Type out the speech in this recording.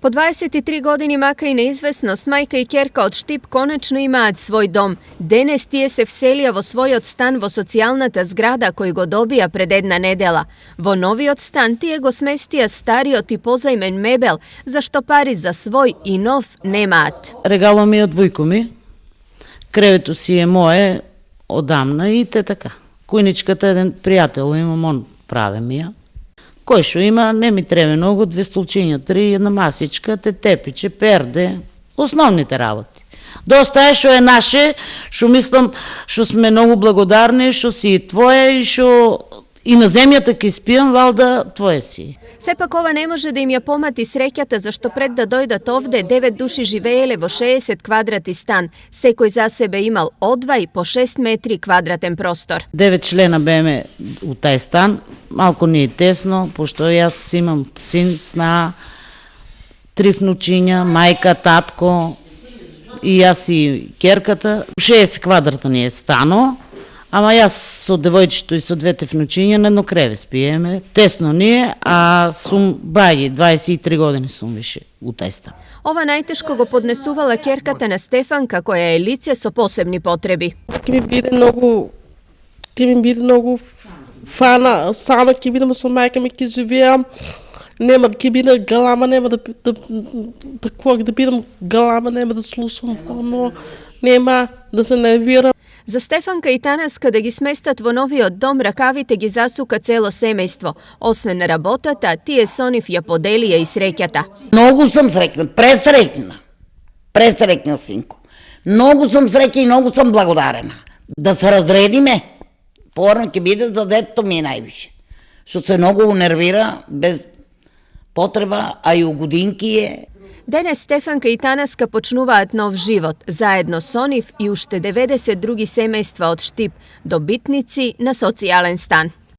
Po 23 godini maka i neizvesnost, majka i kjerka od Štip konačno imaат svoj dom. Denes tije se vselija vo svoj od stan vo socijalnata zgrada koji go dobija pred jedna nedela. Vo novi od stan tije go smestija stario ti pozajmen mebel, zašto pari za svoj i nov nemaat. Regalo mi je od vujko mi, кревето си е мое одамна и те така. Кујничката еден пријател имам, он праве ми ја. Кој шо има, не ми треба многу, 2 столчиња, 3, една масичка, те тепиче, перде, основните работи. Доста е шо е наше, шо мислам, шо сме многу благодарни, шо си твое и шо i na zemljata ki spijam, valda tvoje si. Sepak ova ne može da im je pomati srećata zašto pred da dojdat ovde 9 duši živejele vo 60 kvadrati stan, se koji za sebe imal odvaj po 6 metri kvadraten prostor. 9 члена беме u taj stan, malko nije tesno, pošto јас имам sin, sna, 3 внучиња, мајка, татко и јас и керката. 60 квадрата ни е стано, ама јас со девојчето и со двете внучиња на едно креве спиеме. Тесно ни е, а сум баји, 23 години сум више у тај стан. Ова најтешко го поднесувала керката на Стефанка, која е лице со посебни потреби. Ќе ми биде многу фана, сама ќе бидам со мајка ми, ќе живеам. Нема ќе биде галама, нема да бидам галама, нема да слушам, но нема да се нервирам. За Стефанка и Танаска да ги сместат во новиот дом, ракавите ги засука цело семејство. Освен работата, тие со нив ја поделија и среќата. Многу сум среќна, пресреќна синко. Многу сум среќна и многу сум благодарена. Да се разредиме, порано ќе биде за детето ми највише. Што се многу унервира, без потреба, а и у годинки е. Денес Стефанка и Танаска почнуваат нов живот, заедно со нив и уште 90 други семејства од Štip, добитници на социјален стан.